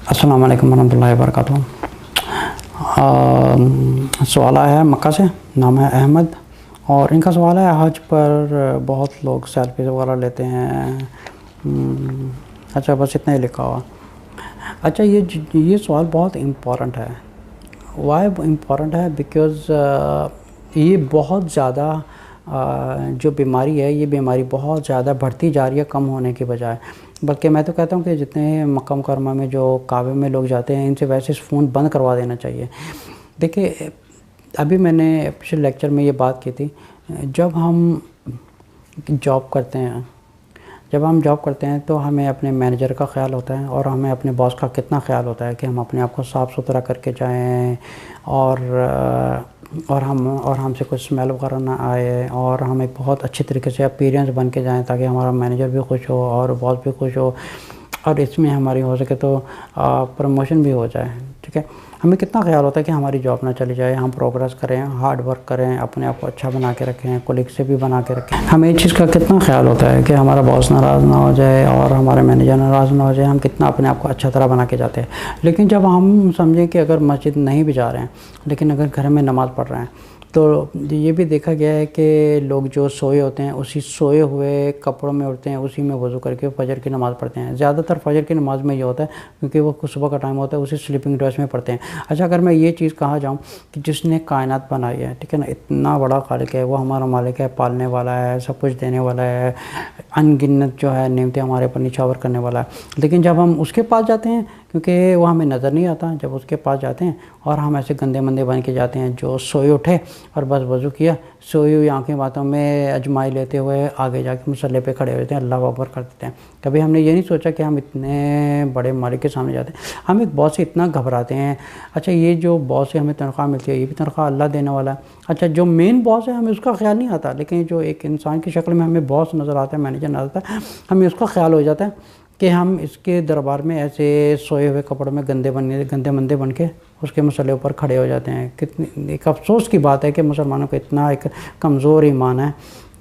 अस्सलाम वालेकुम रहमतुल्लाहि व बरकातुहू। सवाल आया है मक्का से, नाम है अहमद, और इनका सवाल है हज पर बहुत लोग सेल्फी वगैरह लेते हैं। अच्छा, बस इतना ही लिखा हुआ। अच्छा, ये सवाल बहुत इम्पोर्टेंट है। वाई इम्पोर्टेंट है? बिकॉज़ ये बहुत ज़्यादा जो बीमारी है, ये बीमारी बहुत ज़्यादा बढ़ती जा रही है कम होने के बजाय। बल्कि मैं तो कहता हूँ कि जितने मक्का मुकर्रमा में जो काबे में लोग जाते हैं, इनसे वैसे फ़ोन बंद करवा देना चाहिए। देखिए, अभी मैंने पिछले लेक्चर में ये बात की थी, जब हम जॉब करते हैं तो हमें अपने मैनेजर का ख़्याल होता है और हमें अपने बॉस का कितना ख़्याल होता है कि हम अपने आप को साफ़ सुथरा करके जाएं और हमसे कुछ स्मेल वगैरह ना आए, और हम एक बहुत अच्छी तरीके से अपीयरेंस बन के जाएं ताकि हमारा मैनेजर भी खुश हो और बॉस भी खुश हो, और इसमें हमारी हो सके तो प्रमोशन भी हो जाए। ठीक है, हमें कितना ख्याल होता है कि हमारी जॉब ना चली जाए, हम प्रोग्रेस करें, हार्ड वर्क करें, अपने आप को अच्छा बना के रखें, कोलीग से भी बना के रखें। हमें इस चीज़ का कितना ख्याल होता है कि हमारा बॉस नाराज़ ना हो जाए और हमारे मैनेजर नाराज़ ना हो जाए। हम कितना अपने आप को अच्छा तरह बना के जाते हैं। लेकिन जब हम समझें कि अगर मस्जिद नहीं भी जा रहे हैं, लेकिन अगर घर में नमाज़ पढ़ रहे हैं, तो ये भी देखा गया है कि लोग जो सोए होते हैं उसी सोए हुए कपड़ों में उठते हैं, उसी में वज़ू करके फ़जर की नमाज़ पढ़ते हैं। ज़्यादातर फ़जर की नमाज़ में ये होता है क्योंकि वो सुबह का टाइम होता है, उसी स्लीपिंग ड्रेस में पढ़ते हैं। अच्छा, अगर मैं ये चीज़ कहा जाऊँ कि जिसने कायनात बनाई है, ठीक है ना, इतना बड़ा खालिक है, वो हमारा मालिक है, पालने वाला है, सब कुछ देने वाला है, अनगिनत जो है नेमतें हमारे ऊपर निछावर करने वाला है। लेकिन जब हम उसके पास जाते हैं, क्योंकि वो हमें नज़र नहीं आता, जब उसके पास जाते हैं और हम ऐसे गंदे मंदे बन के जाते हैं जो सोए उठे और बस वज़ू किया, सोई हुई आँखें बातों में अजमाई लेते हुए आगे जाके मुसल्ले पे खड़े होते हैं, अल्लाह अकबर कर देते हैं। कभी हमने ये नहीं सोचा कि हम इतने बड़े मालिक के सामने जाते हैं, हम एक बॉस से इतना घबराते हैं। अच्छा, ये जो बॉस से हमें तनख्वाह मिलती है, ये भी तनख्वाह अल्लाह देने वाला है। अच्छा, जो मेन बॉस है हमें उसका ख्याल नहीं आता, लेकिन जो एक इंसान की शक्ल में हमें बॉस नज़र आता है, मैनेजर नज़र आता है, हमें उसका ख्याल हो जाता है कि हम इसके दरबार में ऐसे सोए हुए कपड़ों में गंदे मंदे बन के उसके मसले ऊपर खड़े हो जाते हैं। कितनी एक अफसोस की बात है कि मुसलमानों को इतना एक कमज़ोर ईमान है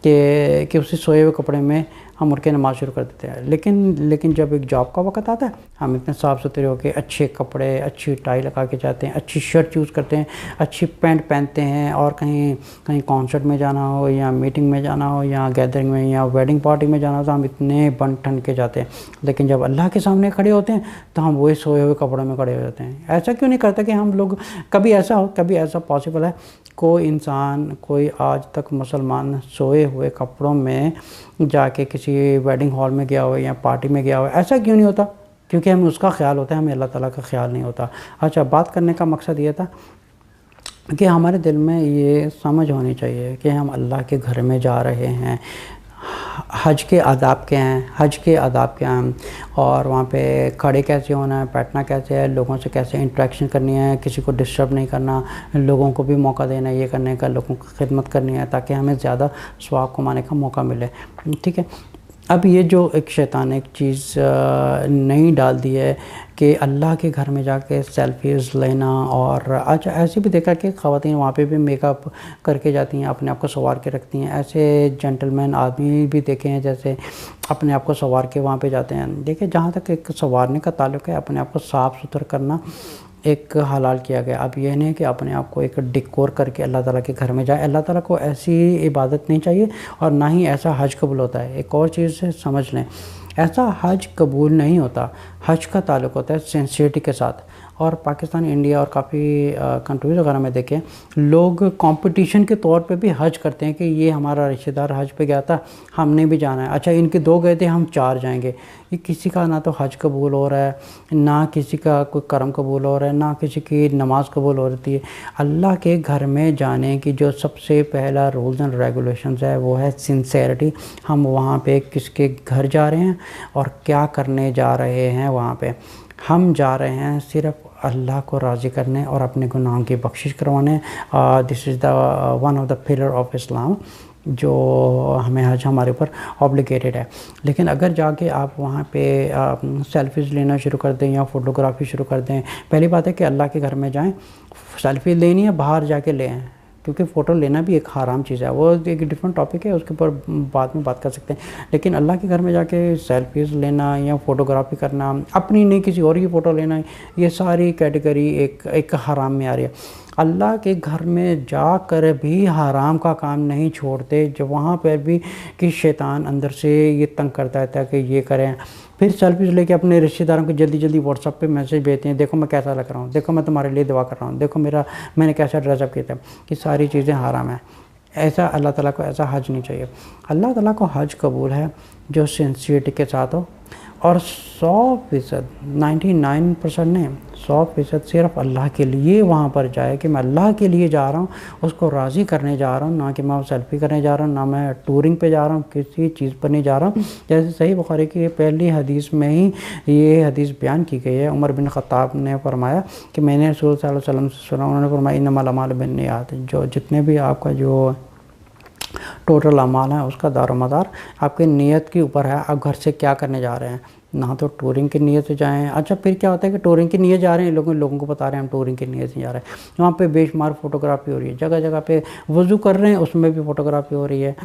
कि उसी सोए हुए कपड़े में हम उठ के नमाज़ शुरू कर देते हैं। लेकिन जब एक जॉब का वक्त आता है, हम इतने साफ़ सुथरे होकर अच्छे कपड़े, अच्छी टाई लगा के जाते हैं, अच्छी शर्ट चूज़ करते हैं, अच्छी पैंट पहनते हैं, और कहीं कॉन्सर्ट में जाना हो या मीटिंग में जाना हो या गैदरिंग में या वेडिंग पार्टी में जाना हो, तो हम इतने बन ठन के जाते हैं। लेकिन जब अल्लाह के सामने खड़े होते हैं तो हम वही सोए हुए कपड़ों में खड़े हो जाते हैं। ऐसा क्यों नहीं करता कि हम लोग कभी ऐसा पॉसिबल है कोई आज तक मुसलमान सोए हुए कपड़ों में जाके किसी वेडिंग हॉल में गया हो या पार्टी में गया हो? ऐसा क्यों नहीं होता? क्योंकि हमें उसका ख्याल होता है, हमें अल्लाह ताला का ख्याल नहीं होता। अच्छा, बात करने का मकसद ये था कि हमारे दिल में ये समझ होनी चाहिए कि हम अल्लाह के घर में जा रहे हैं। हज के आदाब क्या हैं, और वहाँ पे खड़े कैसे होना है, बैठना कैसे है, लोगों से कैसे इंटरेक्शन करनी है, किसी को डिस्टर्ब नहीं करना, लोगों को भी मौका देना है ये करने का, लोगों की खिदमत करनी है ताकि हमें ज़्यादा सवाब कमाने का मौका मिले। ठीक है, अब ये जो एक शैतान एक चीज़ नहीं डाल दी है कि अल्लाह के घर में जाके सेल्फीज़ लेना, और अच्छा ऐसे भी देखा कि ख़वातीन वहाँ पे भी मेकअप करके जाती हैं, अपने आप को संवार के रखती हैं। ऐसे जेंटलमैन आदमी भी देखे हैं जैसे अपने आप को संवार के वहाँ पे जाते हैं। देखिए, जहाँ तक एक संवारने का ताल्लुक़ है, अपने आप को साफ़ सुथरा करना एक हलाल किया गया। अब यह नहीं कि अपने आप को एक डिकोर करके अल्लाह ताला के घर में जाए। अल्लाह ताला को ऐसी इबादत नहीं चाहिए और ना ही ऐसा हज कबूल होता है। एक और चीज़ से समझ लें, ऐसा हज कबूल नहीं होता। हज का ताल्लुक़ होता है सिंसियरिटी के साथ। और पाकिस्तान, इंडिया और काफ़ी कंट्रीज़ वगैरह में देखें, लोग कंपटीशन के तौर पे भी हज करते हैं कि ये हमारा रिश्तेदार हज पे गया था, हमने भी जाना है। अच्छा, इनके 2 गए थे, हम 4 जाएंगे। ये किसी का ना तो हज कबूल हो रहा है, ना किसी का कोई कर्म कबूल हो रहा है, ना किसी की नमाज़ कबूल हो रही है। अल्लाह के घर में जाने की जो सबसे पहला रूल्स एंड रेगुलेशंस है वो है सिंसेरिटी। हम वहाँ पे किसके घर जा रहे हैं और क्या करने जा रहे हैं। वहाँ पे हम जा रहे हैं सिर्फ़ अल्लाह को राज़ी करने और अपने गुनाहों की बख्शिश करवाने। This is the one of the pillar of Islam, जो हमें हज हमारे ऊपर ऑब्लिगेटेड है। लेकिन अगर जाके आप वहाँ पे सेल्फीज़ लेना शुरू कर दें या फ़ोटोग्राफी शुरू कर दें, पहली बात है कि अल्लाह के घर में जाएं, सेल्फ़ी लेनी है बाहर जाके लें, क्योंकि फ़ोटो लेना भी एक हराम चीज़ है, वो एक डिफरेंट टॉपिक है, उसके ऊपर बाद में बात कर सकते हैं। लेकिन अल्लाह के घर में जाके सेल्फीज़ लेना या फ़ोटोग्राफी करना, अपनी नहीं किसी और की फ़ोटो लेना, ये सारी कैटेगरी एक हराम में आ रही है। अल्लाह के घर में जाकर भी हराम का काम नहीं छोड़ते, जब वहाँ पर भी कि शैतान अंदर से ये तंग करता है कि ये करें। फिर सेल्फीज लेके अपने रिश्तेदारों को जल्दी जल्दी व्हाट्सअप पे मैसेज भेजते हैं, देखो मैं कैसा लग रहा हूँ, देखो मैं तुम्हारे लिए दुआ कर रहा हूँ, देखो मैंने कैसा ड्रेसअप किया था। ये सारी चीज़ें हराम है। ऐसा अल्लाह ताला को ऐसा हज नहीं चाहिए। अल्लाह ताला को हज कबूल है जो सिंसियरिटी के साथ हो, और 100% 99% नहीं, 100% सिर्फ अल्लाह के लिए वहाँ पर जाए कि मैं अल्लाह के लिए जा रहा हूँ, उसको राज़ी करने जा रहा हूँ, ना कि मैं सेल्फ़ी करने जा रहा हूँ, ना मैं टूरिंग पे जा रहा हूँ, किसी चीज़ पर नहीं जा रहा हूँ। जैसे सही बुखारी की पहली हदीस में ही ये हदीस बयान की गई है। उमर बिन ख़त्ताब ने फरमाया कि मैंने रसूल सल्लल्लाहु अलैहि वसल्लम से सुना, उन्होंने फरमाया इन्नमल अमालु बिन्नियात, जो जितने भी आपका जो टोटल अमाल है उसका दारोमदार आपके नीयत के ऊपर है, आप घर से क्या करने जा रहे हैं। ना तो टूरिंग की नीयत से जाएं। अच्छा, फिर क्या होता है कि टूरिंग की नीयत जा रहे हैं, लोगों को बता रहे हैं हम टूरिंग की नीयत से जा रहे हैं, वहाँ पे बेशुमार फ़ोटोग्राफी हो रही है, जगह जगह पे वज़ू कर रहे हैं उसमें भी फ़ोटोग्राफी हो रही है,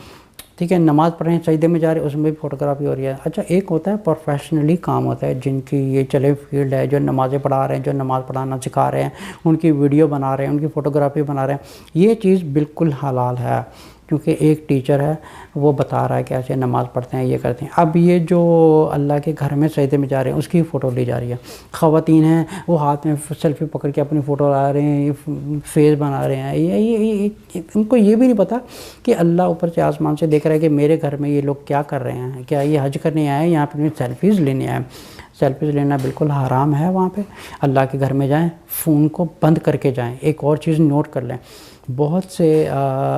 ठीक है, नमाज़ पढ़ रहे हैं सजदे में जा रहे हैं उसमें भी फ़ोटोग्राफी हो रही है। अच्छा, एक होता है प्रोफेशनली काम होता है, जिनकी ये चले फील्ड है, जो नमाज़ें पढ़ा रहे हैं, जो नमाज़ पढ़ाना सिखा रहे हैं, उनकी वीडियो बना रहे हैं, उनकी फ़ोटोग्राफी बना रहे हैं, ये चीज़ बिल्कुल हलाल है, क्योंकि एक टीचर है वो बता रहा है कि ऐसे नमाज़ पढ़ते हैं, ये करते हैं। अब ये जो अल्लाह के घर में सजदे में जा रहे हैं उसकी फ़ोटो ली जा रही है, ख़वातीन हैं वो हाथ में सेल्फी पकड़ के अपनी फ़ोटो ला रहे हैं, ये फेस बना रहे हैं, ये उनको ये भी नहीं पता कि अल्लाह ऊपर से आसमान से देख रहा है कि मेरे घर में ये लोग क्या कर रहे हैं, क्या ये हज करने आए हैं, यहाँ पर सेल्फीज़ लेने आए। सेल्फीज़ लेना बिल्कुल हराम है। वहाँ पे अल्लाह के घर में जाएं, फ़ोन को बंद करके जाएं। एक और चीज़ नोट कर लें, बहुत से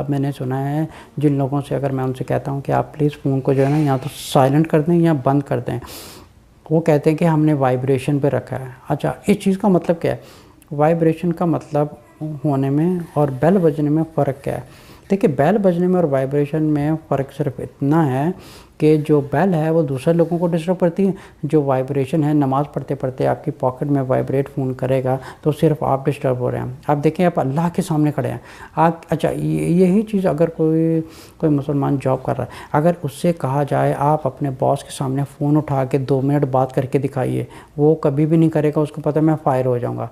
मैंने सुना है जिन लोगों से अगर मैं उनसे कहता हूँ कि आप प्लीज़ फ़ोन को जो है ना या तो साइलेंट कर दें या बंद कर दें, वो कहते हैं कि हमने वाइब्रेशन पे रखा है। अच्छा, इस चीज़ का मतलब क्या है? वाइब्रेशन का मतलब होने में और बेल बजने में फ़र्क क्या है? देखिए, बेल बजने में और वाइब्रेशन में फ़र्क सिर्फ इतना है कि जो बेल है वो दूसरे लोगों को डिस्टर्ब करती है, जो वाइब्रेशन है नमाज़ पढ़ते पढ़ते आपकी पॉकेट में वाइब्रेट फ़ोन करेगा तो सिर्फ आप डिस्टर्ब हो रहे हैं। आप देखें, आप अल्लाह के सामने खड़े हैं, आप अच्छा यही चीज़ अगर कोई मुसलमान जॉब कर रहा है, अगर उससे कहा जाए आप अपने बॉस के सामने फ़ोन उठा के 2 मिनट बात करके दिखाइए, वो कभी भी नहीं करेगा, उसको पता है मैं फायर हो जाऊँगा।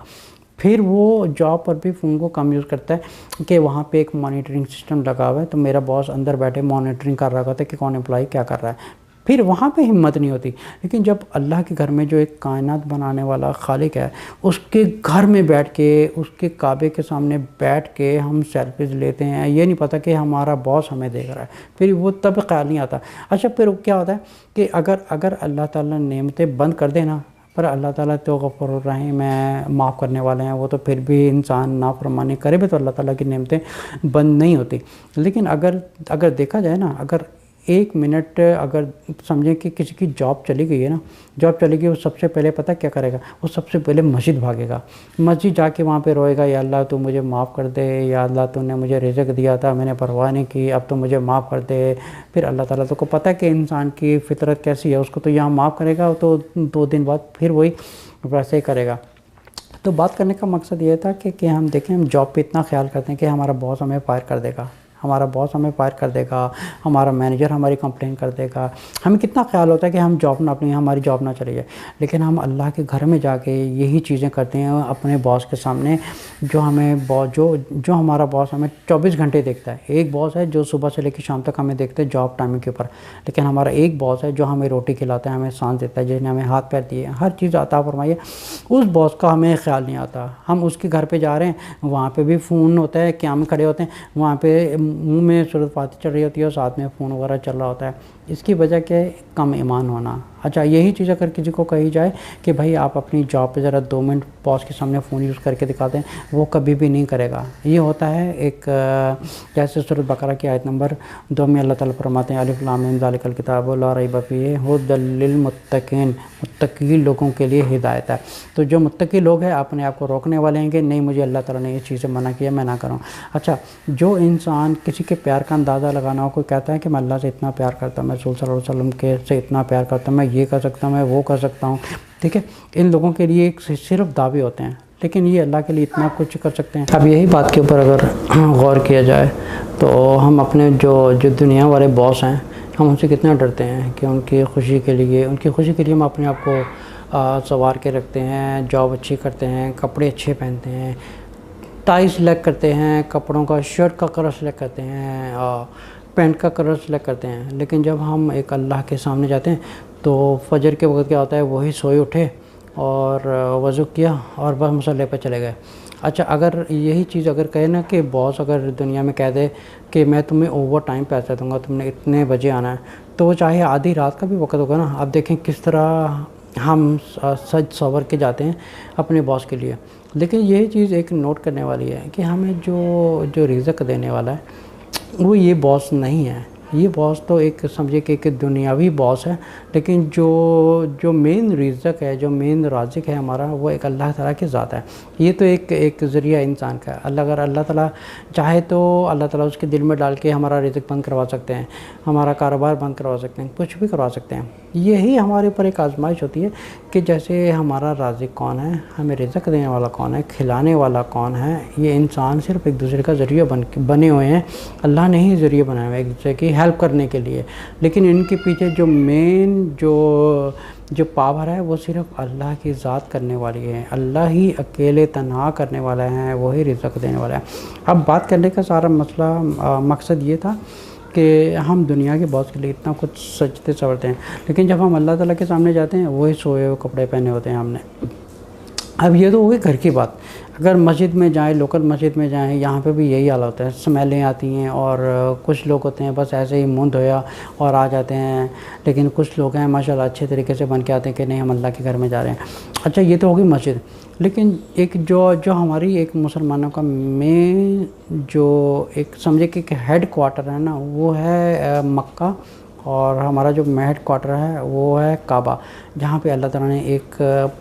फिर वो जॉब पर भी फ़ोन को कम यूज़ करता है कि वहाँ पे एक मॉनिटरिंग सिस्टम लगा हुआ है, तो मेरा बॉस अंदर बैठे मॉनिटरिंग कर रहा होता है कि कौन एम्प्लॉई क्या कर रहा है। फिर वहाँ पे हिम्मत नहीं होती। लेकिन जब अल्लाह के घर में जो एक कायनात बनाने वाला खालिक है, उसके घर में बैठ के, उसके काबे के सामने बैठ के हम सेल्फीज़ लेते हैं, ये नहीं पता कि हमारा बॉस हमें देख रहा है, फिर वो तब ख्याल नहीं आता। अच्छा, फिर क्या होता है कि अगर अल्लाह ताला नेमतें बंद कर देना, पर अल्लाह ताला तो गफ़ूर रहीम है, माफ़ करने वाले हैं, वो तो फिर भी इंसान नाफरमानी करे भी तो अल्लाह ताला की नेमतें बंद नहीं होती। लेकिन अगर देखा जाए ना, अगर 1 मिनट अगर समझें कि किसी की जॉब चली गई है ना, जॉब चली गई, वो सबसे पहले पता क्या करेगा? वो सबसे पहले मस्जिद भागेगा, मस्जिद जाके वहाँ पे रोएगा, या अल्लाह तू मुझे माफ़ कर दे, या अल्लाह तूने मुझे रिज़्क दिया था, मैंने परवाह नहीं की, अब तो मुझे माफ़ कर दे। फिर अल्लाह ताला तो को पता है कि इंसान की फ़ितरत कैसी है, उसको तो यहाँ माफ़ करेगा तो 2 दिन बाद फिर वही वैसे ही करेगा। तो बात करने का मकसद ये था कि हम देखें, हम जॉब पे इतना ख्याल करते हैं कि हमारा बॉस हमें फायर कर देगा, हमारा बॉस हमें फायर कर देगा, हमारा मैनेजर हमारी कंप्लेन कर देगा, हमें कितना ख्याल होता है कि हम जॉब ना, अपनी हमारी जॉब ना चली जाए। लेकिन हम अल्लाह के घर में जाके यही चीज़ें करते हैं अपने बॉस के सामने, जो हमें जो हमारा बॉस हमें 24 घंटे देखता है। एक बॉस है जो सुबह से लेकर शाम तक हमें देखते हैं जॉब टाइमिंग के ऊपर, लेकिन हमारा एक बॉस है जो हमें रोटी खिलाता है, हमें सांस देता है, जिसने हमें हाथ पैर दिए, हर चीज़ अता फरमाई है। उस बॉस का हमें ख्याल नहीं आता। हम उसके घर पर जा रहे हैं, वहाँ पर भी फ़ोन होता है, क़याम खड़े होते हैं, वहाँ पर मुंह में सूरत फातिहा चल रही होती है और साथ में फ़ोन वगैरह चल रहा होता है। इसकी वजह क्या है? कम ईमान होना। अच्छा, यही चीज़ अगर किसी को कही जाए कि भाई आप अपनी जॉब पे ज़रा 2 मिनट बॉस के सामने फ़ोन यूज़ करके दिखाते हैं, वो कभी भी नहीं करेगा। ये होता है एक जैसे सूरत बकरा की आयत नंबर 2 में अल्लाह ताला फरमाते हैं अलिफ लाम मीम ज़ालिकल किताबु ला रैब फ़ीहि हुदल लिल मुत्तकीन, मुत्तकी लोगों के लिए हिदायत है। तो जो मुत्तकी लोग हैं अपने आप को रोकने वाले हैं कि नहीं, मुझे अल्लाह ताला ने ये चीज़ें मना किया, मैं ना करूँ। अच्छा, जो इंसान किसी के प्यार का अंदाज़ा लगाना हो, कोई कहता है कि मैं अल्लाह से इतना प्यार करता हूँ, मैं रसूल सल्लल्लाहु अलैहि वसल्लम के से इतना प्यार करता हूँ, मैं ये कर सकता हूँ, मैं वो कर सकता हूँ, ठीक है, इन लोगों के लिए सिर्फ दावे होते हैं। लेकिन ये अल्लाह के लिए इतना कुछ कर सकते हैं। अब यही बात के ऊपर अगर गौर किया जाए तो हम अपने जो दुनिया वाले बॉस हैं, हम उनसे कितना डरते हैं कि उनकी खुशी के लिए हम अपने आप को संवार के रखते हैं, जॉब अच्छी करते हैं, कपड़े अच्छे पहनते हैं, टाई सिलेक्ट करते हैं, कपड़ों का शर्ट का कलर सेलेक्ट करते हैं, पैंट का कलर सेलेक्ट करते हैं। लेकिन जब हम एक अल्लाह के सामने जाते हैं तो फजर के वक्त क्या होता है, वही सोए उठे और वज़ू किया और बस मसल्ले पर चले गए। अच्छा, अगर यही चीज़ अगर कहे ना कि बॉस अगर दुनिया में कह दे कि मैं तुम्हें ओवर टाइम पैसा दूंगा, तुमने इतने बजे आना है, तो वो चाहे आधी रात का भी वक्त होगा ना, आप देखें किस तरह हम सज सवर के जाते हैं अपने बॉस के लिए। लेकिन यही चीज़ एक नोट करने वाली है कि हमें जो रिज़्क देने वाला है वो ये बॉस नहीं है। ये बॉस तो एक समझे कि एक दुनियावी बॉस है, लेकिन जो मेन रिज़्क है, जो मेन राज़िक है हमारा, वो एक अल्लाह ताला की ज़ात है। ये तो एक ज़रिया इंसान का है। अगर अल्लाह ताला चाहे तो अल्लाह ताला उसके दिल में डाल के हमारा रिज़्क बंद करवा सकते हैं, हमारा कारोबार बंद करवा सकते हैं, कुछ भी करवा सकते हैं। यही हमारे ऊपर एक आजमाइश होती है कि जैसे हमारा राज़िक कौन है, हमें रिज़्क देने वाला कौन है, खिलाने वाला कौन है। ये इंसान सिर्फ एक दूसरे का ज़रिया बने हुए हैं। अल्लाह ने ही ज़रिए बनाए हुए एक दूसरे की हेल्प करने के लिए, लेकिन इनके पीछे जो मेन जो पावर है वो सिर्फ अल्लाह की ज़ात करने वाली है। अल्लाह ही अकेले तन्हा करने वाला है, वही रिज़्क देने वाला है। अब बात करने का सारा मसला मकसद ये था कि हम दुनिया के बॉस के लिए इतना कुछ सजते सवरते हैं, लेकिन जब हम अल्लाह ताला के सामने जाते हैं वही सोए हुए कपड़े पहने होते हैं हमने। अब ये तो हो गई घर की बात। अगर मस्जिद में जाएं, लोकल मस्जिद में जाएं, यहाँ पे भी यही हाल होता है, स्मेलें आती हैं और कुछ लोग होते हैं बस ऐसे ही मुँह धोया और आ जाते हैं। लेकिन कुछ लोग हैं माशाल्लाह अच्छे तरीके से बन के आते हैं कि नहीं हम अल्लाह के घर में जा रहे हैं। अच्छा, ये तो होगी मस्जिद। लेकिन एक जो हमारी एक मुसलमानों का मेन जो एक समझे कि हेड क्वार्टर है ना, वो है मक्का, और हमारा जो हेड क्वार्टर है वो है काबा, जहाँ पे अल्लाह ताला ने एक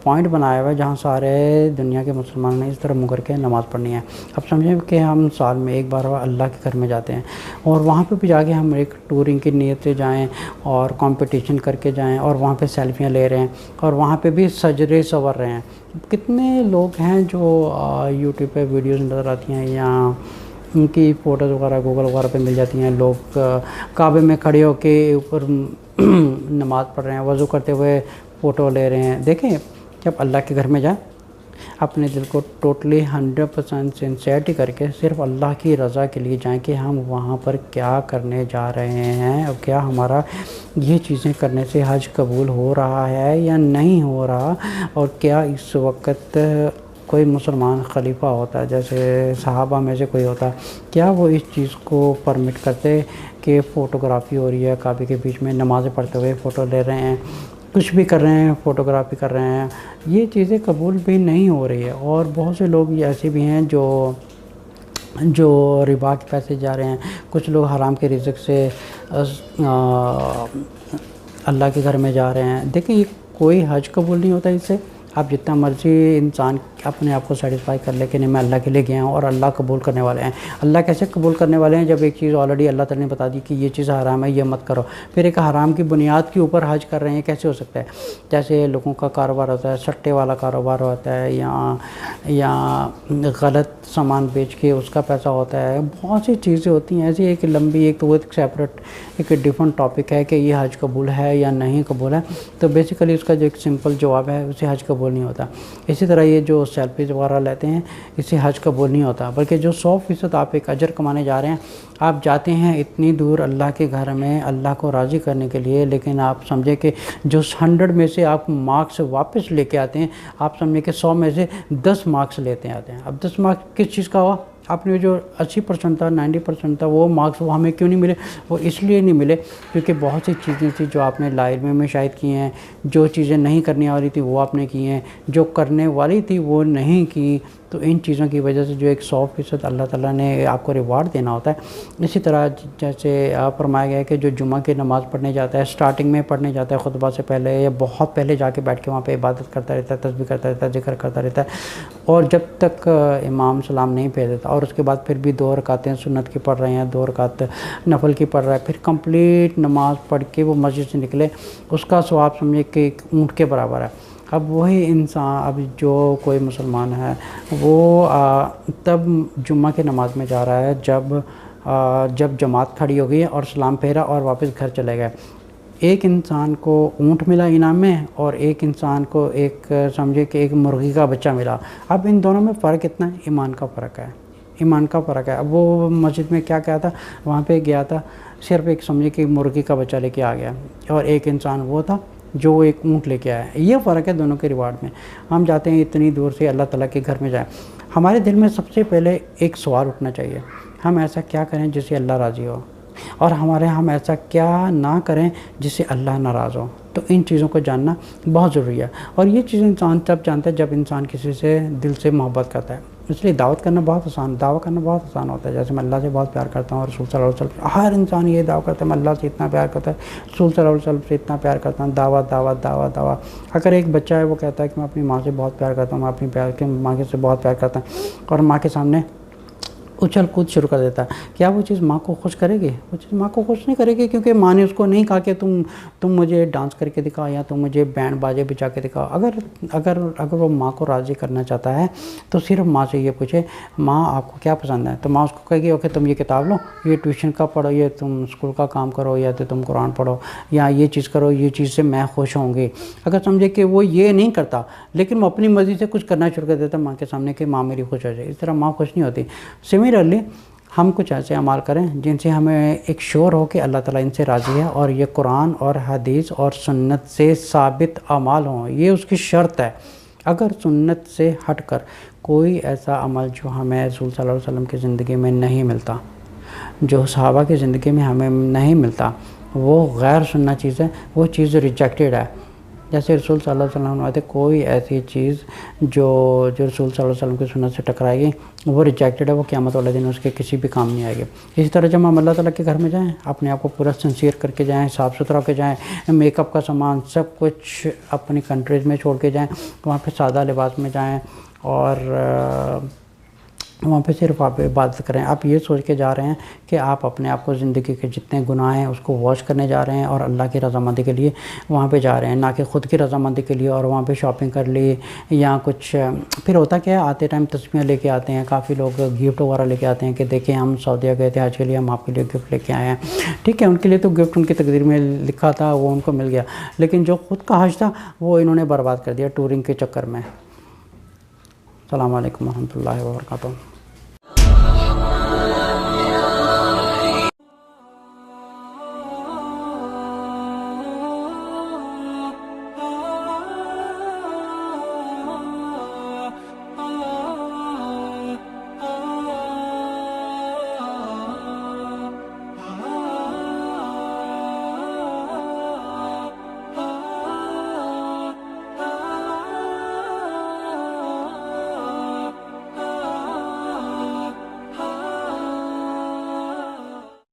पॉइंट बनाया हुआ है जहाँ सारे दुनिया के मुसलमानों ने इस तरह मुँह करके नमाज़ पढ़नी है। अब समझें कि हम साल में एक बार अल्लाह के घर में जाते हैं और वहाँ पे भी जाके हम एक टूरिंग की नीयत से जाएँ और कंपटीशन करके जाएँ और वहाँ पे सेल्फियाँ ले रहे हैं और वहाँ पे भी सजरे संवर रहे हैं। कितने लोग हैं जो यूट्यूब पे वीडियोज़ नज़र आती हैं या उनकी फ़ोटोज़ वगैरह गूगल वगैरह पे मिल जाती हैं, लोग काबे में खड़े होके ऊपर नमाज़ पढ़ रहे हैं, वज़ू करते हुए फ़ोटो ले रहे हैं। देखें, जब अल्लाह के घर में जाएं, अपने दिल को टोटली 100% सिंसेरिटी करके सिर्फ अल्लाह की रज़ा के लिए जाएं कि हम वहाँ पर क्या करने जा रहे हैं और क्या हमारा ये चीज़ें करने से हज कबूल हो रहा है या नहीं हो रहा, और क्या इस वक्त कोई मुसलमान खलीफा होता है, जैसे सहाबा में से कोई होता, क्या वो इस चीज़ को परमिट करते कि फ़ोटोग्राफ़ी हो रही है, काबे के बीच में नमाज़ें पढ़ते हुए फ़ोटो ले रहे हैं, कुछ भी कर रहे हैं, फ़ोटोग्राफ़ी कर रहे हैं, ये चीज़ें कबूल भी नहीं हो रही है। और बहुत से लोग ऐसे भी हैं जो रिबा के पैसे जा रहे हैं, कुछ लोग हराम के रिज़्क से अल्लाह के घर में जा रहे हैं। देखिए, ये कोई हज कबूल नहीं होता इससे। आप जितना मर्ज़ी इंसान अपने आप को सेटिस्फाई कर ले कि नहीं मैं अल्लाह के लिए गया हूँ और अल्लाह कबूल करने वाले हैं। अल्लाह कैसे कबूल करने वाले हैं जब एक चीज़ ऑलरेडी अल्लाह ताला ने बता दी कि ये चीज़ हराम है, ये मत करो, फिर एक हराम की बुनियाद के ऊपर हज कर रहे हैं, कैसे हो सकता है। जैसे लोगों का कारोबार होता है, सट्टे वाला कारोबार होता है, या गलत सामान बेच के उसका पैसा होता है, बहुत सी चीज़ें होती हैं ऐसी। एक लंबी एक तो वो एक सेपरेट एक डिफरेंट टॉपिक है कि ये हज कबूल है या नहीं कबूल है। तो बेसिकली उसका जो एक सिंपल जवाब है उसे हज कबूल नहीं होता। इसी तरह ये जो सेल्फीज वगैरह लेते हैं इससे हज कबूल नहीं होता, बल्कि जो 100% आप एक अजर कमाने जा रहे हैं, आप जाते हैं इतनी दूर अल्लाह के घर में अल्लाह को राज़ी करने के लिए, लेकिन आप समझे कि जो 100 में से आप मार्क्स वापस लेके आते हैं, आप समझे कि 100 में से 10 मार्क्स लेते आते हैं। अब 10 मार्क्स किस चीज़ का हुआ? आपने जो 80% था, 90% था, वो मार्क्स वो हमें क्यों नहीं मिले? वो इसलिए नहीं मिले क्योंकि बहुत सी चीज़ें थी जो आपने लाइफ में शायद की हैं, जो चीज़ें नहीं करने वाली थी वो आपने की हैं, जो करने वाली थी वो नहीं की। तो इन चीज़ों की वजह से जो एक 100% अल्लाह ताला ने आपको रिवार्ड देना होता है। इसी तरह जैसे फरमाया गया है कि जो जुमा की नमाज़ पढ़ने जाता है, स्टार्टिंग में पढ़ने जाता है खुतबा से पहले या बहुत पहले जाके बैठ के वहाँ पे इबादत करता रहता है, तस्बीह करता रहता है, जिक्र करता रहता है, और जब तक इमाम सलाम नहीं भेज देता, और उसके बाद फिर भी 2 रकातें सुन्नत की पढ़ रहे हैं, 2 रकात नफल की पढ़ रहा है, फिर कंप्लीट नमाज पढ़ के वो मस्जिद से निकले, उसका सवाब समझे कि एक ऊँट के बराबर है। अब वही इंसान, अब जो कोई मुसलमान है वो तब जुम्मा की नमाज़ में जा रहा है जब जमात खड़ी हो गई और सलाम फेरा और वापस घर चले गए। एक इंसान को ऊँट मिला इनाम में और एक इंसान को एक समझे कि एक मुर्गी का बच्चा मिला। अब इन दोनों में फ़र्क इतना है, ईमान का फ़र्क है, ईमान का फ़र्क है। अब वो मस्जिद में क्या क्या था, वहाँ पे गया था सिर्फ एक समझे कि मुर्गी का बच्चा लेके आ गया, और एक इंसान वो था जो एक ऊँट लेके आया। ये फ़र्क है दोनों के रिवार्ड में। हम चाहते हैं इतनी दूर से अल्लाह ताला के घर में जाएं, हमारे दिल में सबसे पहले एक सवाल उठना चाहिए, हम ऐसा क्या करें जिससे अल्लाह राज़ी हो, और हम ऐसा क्या ना करें जिससे अल्लाह नाराज़ हो। तो इन चीज़ों को जानना बहुत ज़रूरी है, और ये चीज़ इंसान तब जानता है जब इंसान किसी से दिल से मोहब्बत करता है। इसलिए दावा करना बहुत आसान होता है। जैसे मैं अल्लाह से बहुत प्यार करता हूँ और रसूल सल्लल्लाहु अलैहि वसल्लम, हर इंसान ये दावा करता है मैं अल्लाह से इतना प्यार करता है, रसूल सल्लल्लाहु अलैहि वसल्लम से इतना प्यार करता हूँ। दावा। अगर एक बच्चा है वो कहता है कि मैं अपनी माँ से बहुत प्यार करता हूँ, मैं अपनी माँ से बहुत प्यार करता हूँ, और माँ के सामने उछल कूद शुरू कर देता है, क्या वो चीज़ माँ को खुश करेगी? वो चीज़ माँ को खुश नहीं करेगी, क्योंकि माँ ने उसको नहीं कहा कि तुम मुझे डांस करके दिखाओ या तुम मुझे बैंड बाजे बजा के दिखाओ। अगर वो माँ को राज़ी करना चाहता है तो सिर्फ माँ से ये पूछे, माँ आपको क्या पसंद है? तो माँ उसको कहेगी ओके तुम ये किताब लो, ये ट्यूशन का पढ़ो, ये तुम स्कूल का काम करो, या तो तुम कुरान पढ़ो, या ये चीज़ करो, ये चीज़ से मैं खुश होंगी। अगर समझे कि वो ये नहीं करता लेकिन वो अपनी मर्ज़ी से कुछ करना शुरू कर देता माँ के सामने कि माँ मेरी खुश हो जाए, इस तरह माँ खुश नहीं होती। सिमिलरली हम कुछ ऐसे अमाल करें जिनसे हमें एक शोर हो कि अल्लाह ताला इनसे राज़ी है, और ये कुरान और हदीस और सुन्नत से साबित अमाल हों, ये उसकी शर्त है। अगर सुन्नत से हटकर कोई ऐसा अमल जो हमें रसूल सल्लल्लाहु अलैहि वसल्लम की ज़िंदगी में नहीं मिलता, जो सहाबा की ज़िंदगी में हमें नहीं मिलता, वो गैर सुन्नत चीज़ है, वो चीज़ रिजेक्टेड है। जैसे रसूल सल्लल्लाहु अलैहि वसल्लम फरमाते कोई ऐसी चीज़ जो रसूल सल्लल्लाहु अलैहि वसल्लम की सुन्नत से टकराएगी वो रिजेक्टेड है, वो क़यामत वाले दिन उसके किसी भी काम नहीं आएगी। इसी तरह जब हम अल्लाह ताला के घर में जाएं, अपने आप को पूरा सिंसियर करके जाएं, साफ़ सुथरा होकर जाएं, मेकअप का सामान सब कुछ अपनी कंट्रीज़ में छोड़ के जाएं, वहाँ पे सादा लिबास में जाएं, और वहाँ पे सिर्फ आप इबादत करें। आप ये सोच के जा रहे हैं कि आप अपने आप को ज़िंदगी के जितने गुनाह हैं उसको वॉश करने जा रहे हैं, और अल्लाह की रज़ामंदी के लिए वहाँ पे जा रहे हैं, ना कि ख़ुद की रज़ामंदी के लिए। और वहाँ पे शॉपिंग कर ली या कुछ, फिर होता क्या है, आते टाइम तस्वीरें लेके आते हैं, काफ़ी लोग गिफ्ट वगैरह लेके आते हैं कि देखिए हम सऊदीया गए थे आज के लिए, हम आपके लिए गिफ्ट लेके आए हैं। ठीक है, उनके लिए तो गिफ्ट उनकी तकदीर में लिखा था, वो उनको मिल गया, लेकिन जो ख़ुद का हज था वो इन्होंने बर्बाद कर दिया टूरिंग के चक्कर में। अस्सलाम वालेकुम रहमतुल्लाहि व बरकातहू।